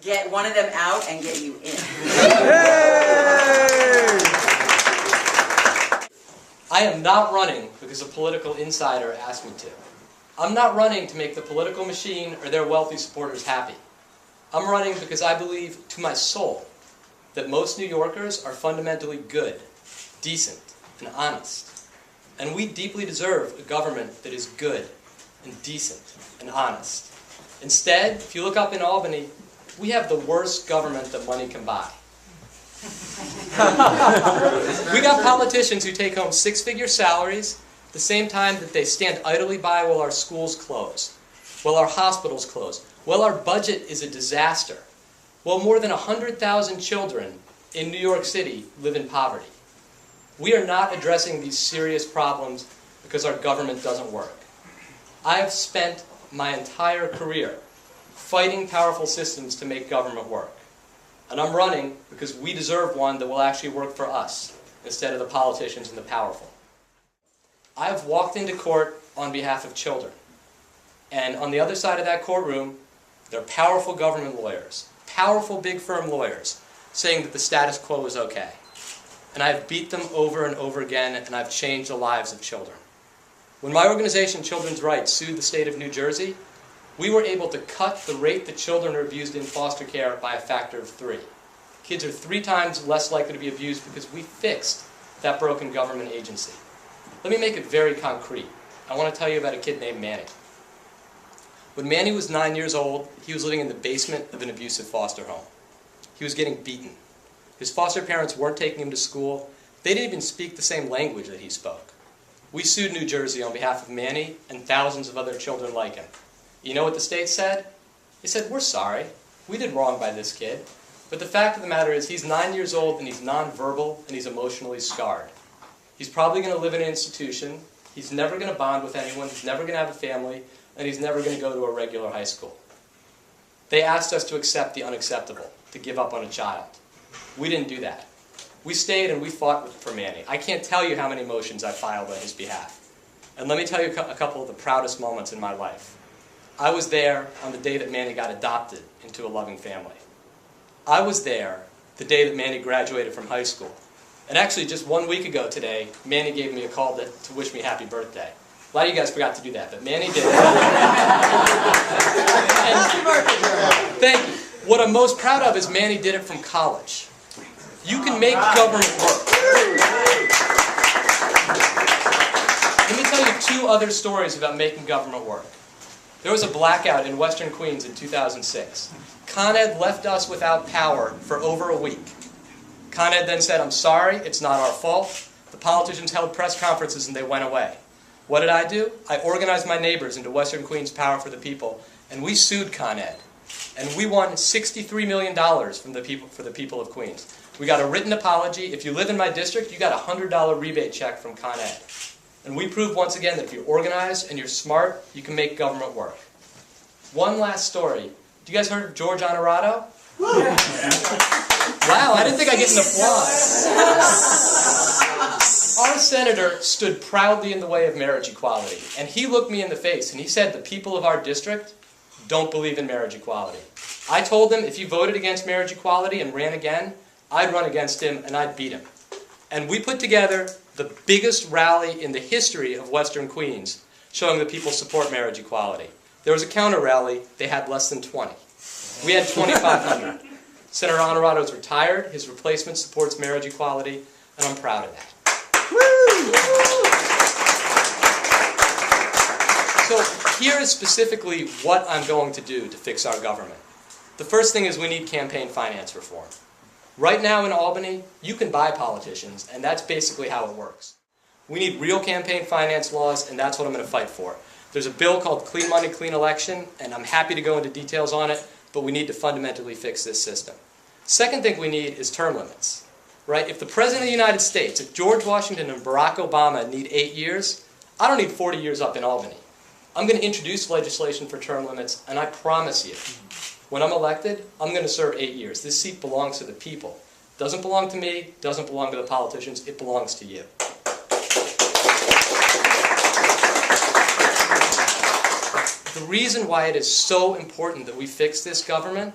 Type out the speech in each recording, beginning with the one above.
get one of them out and get you in. I am not running because a political insider asked me to. I'm not running to make the political machine or their wealthy supporters happy. I'm running because I believe to my soul that most New Yorkers are fundamentally good, decent, and honest. And we deeply deserve a government that is good and decent and honest. Instead, if you look up in Albany, we have the worst government that money can buy. We got politicians who take home six-figure salaries at the same time that they stand idly by while our schools close, while our hospitals close, while our budget is a disaster, while more than 100,000 children in New York City live in poverty. We are not addressing these serious problems because our government doesn't work. I have spent my entire career fighting powerful systems to make government work. And I'm running because we deserve one that will actually work for us, instead of the politicians and the powerful. I have walked into court on behalf of children. And on the other side of that courtroom, there are powerful government lawyers, powerful big firm lawyers, saying that the status quo is okay. And I've beat them over and over again, and I've changed the lives of children. When my organization, Children's Rights, sued the state of New Jersey, we were able to cut the rate that children are abused in foster care by a factor of 3. Kids are 3 times less likely to be abused because we fixed that broken government agency. Let me make it very concrete. I want to tell you about a kid named Manny. When Manny was 9 years old, he was living in the basement of an abusive foster home. He was getting beaten. His foster parents weren't taking him to school. They didn't even speak the same language that he spoke. We sued New Jersey on behalf of Manny and thousands of other children like him. You know what the state said? They said, we're sorry. We did wrong by this kid. But the fact of the matter is he's 9 years old and he's nonverbal and he's emotionally scarred. He's probably going to live in an institution. He's never going to bond with anyone. He's never going to have a family. And he's never going to go to a regular high school. They asked us to accept the unacceptable, to give up on a child. We didn't do that. We stayed and we fought for Manny. I can't tell you how many motions I filed on his behalf. And let me tell you a couple of the proudest moments in my life. I was there on the day that Manny got adopted into a loving family. I was there the day that Manny graduated from high school. And actually, just 1 week ago today, Manny gave me a call to wish me happy birthday. A lot of you guys forgot to do that, but Manny did. Thank you. What I'm most proud of is Manny did it from college. You can make government work. Let me tell you 2 other stories about making government work. There was a blackout in Western Queens in 2006. Con Ed left us without power for over a week. Con Ed then said, I'm sorry, it's not our fault. The politicians held press conferences and they went away. What did I do? I organized my neighbors into Western Queens Power for the People, and we sued Con Ed. And we won $63 million from the people, for the people of Queens. We got a written apology. If you live in my district, you got a $100 rebate check from Con Ed. And we proved once again that if you're organized and you're smart, you can make government work. One last story. Do you guys heard of George Honorato? Wow, I didn't think I'd get an applause. Our senator stood proudly in the way of marriage equality. And he looked me in the face and he said, the people of our district don't believe in marriage equality. I told him if he voted against marriage equality and ran again, I'd run against him and I'd beat him. And we put together the biggest rally in the history of Western Queens, showing that people support marriage equality. There was a counter rally, they had less than 20. We had 2,500. Senator Honorato's retired, his replacement supports marriage equality, and I'm proud of that. So here is specifically what I'm going to do to fix our government. The first thing is we need campaign finance reform. Right now in Albany, you can buy politicians, and that's basically how it works. We need real campaign finance laws, and that's what I'm going to fight for. There's a bill called Clean Money, Clean Election, and I'm happy to go into details on it, but we need to fundamentally fix this system. Second thing we need is term limits. Right? If the President of the United States, if George Washington and Barack Obama need 8 years, I don't need 40 years up in Albany. I'm going to introduce legislation for term limits, and I promise you, when I'm elected, I'm going to serve 8 years. This seat belongs to the people. It doesn't belong to me, it doesn't belong to the politicians, it belongs to you. The reason why it is so important that we fix this government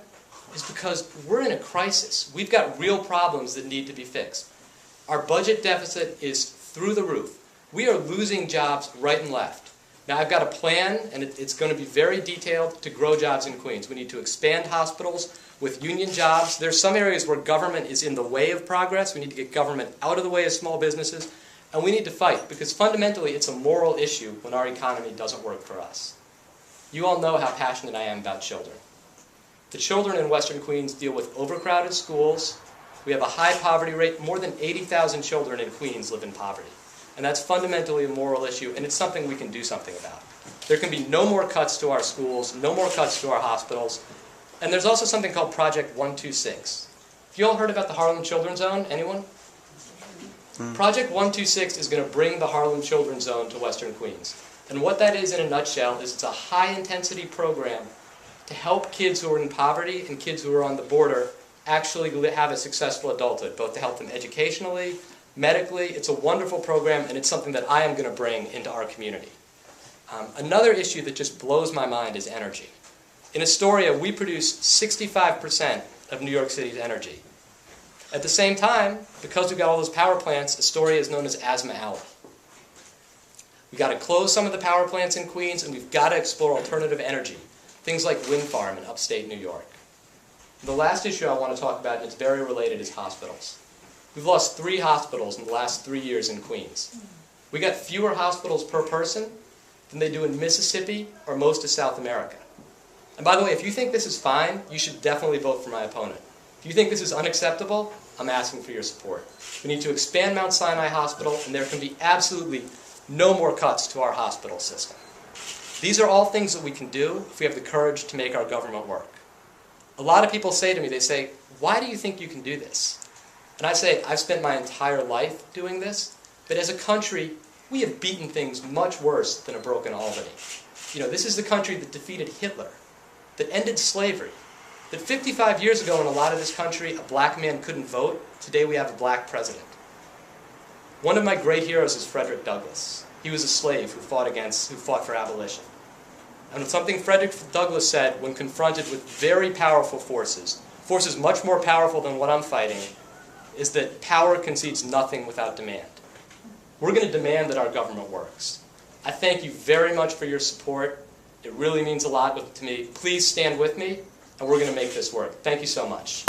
is because we're in a crisis. We've got real problems that need to be fixed. Our budget deficit is through the roof. We are losing jobs right and left. Now I've got a plan, and it's going to be very detailed, to grow jobs in Queens. We need to expand hospitals with union jobs. There's some areas where government is in the way of progress. We need to get government out of the way of small businesses. And we need to fight, because fundamentally it's a moral issue when our economy doesn't work for us. You all know how passionate I am about children. The children in Western Queens deal with overcrowded schools. We have a high poverty rate. More than 80,000 children in Queens live in poverty. And that's fundamentally a moral issue, and it's something we can do something about. There can be no more cuts to our schools, no more cuts to our hospitals. And there's also something called Project 126. Have you all heard about the Harlem Children's Zone? Anyone? Project 126 is going to bring the Harlem Children's Zone to Western Queens. And what that is in a nutshell is it's a high-intensity program to help kids who are in poverty and kids who are on the border actually have a successful adulthood, both to help them educationally, medically. It's a wonderful program, and it's something that I am going to bring into our community. Another issue that just blows my mind is energy. In Astoria, we produce 65% of New York City's energy. At the same time, because we've got all those power plants, Astoria is known as Asthma Alley. We've got to close some of the power plants in Queens, and we've got to explore alternative energy, things like wind farm in upstate New York. The last issue I want to talk about, and it's very related, is hospitals. We've lost 3 hospitals in the last 3 years in Queens. We got fewer hospitals per person than they do in Mississippi or most of South America. And by the way, if you think this is fine, you should definitely vote for my opponent. If you think this is unacceptable, I'm asking for your support. We need to expand Mount Sinai Hospital, and there can be absolutely no more cuts to our hospital system. These are all things that we can do if we have the courage to make our government work. A lot of people say to me, they say, why do you think you can do this? And I say, I've spent my entire life doing this, but as a country, we have beaten things much worse than a broken Albany. You know, this is the country that defeated Hitler, that ended slavery, that 55 years ago in a lot of this country, a black man couldn't vote. Today we have a black president. One of my great heroes is Frederick Douglass. He was a slave who fought for abolition. And something Frederick Douglass said when confronted with very powerful forces much more powerful than what I'm fighting, is that power concedes nothing without demand. We're going to demand that our government works. I thank you very much for your support. It really means a lot to me. Please stand with me, and we're going to make this work. Thank you so much.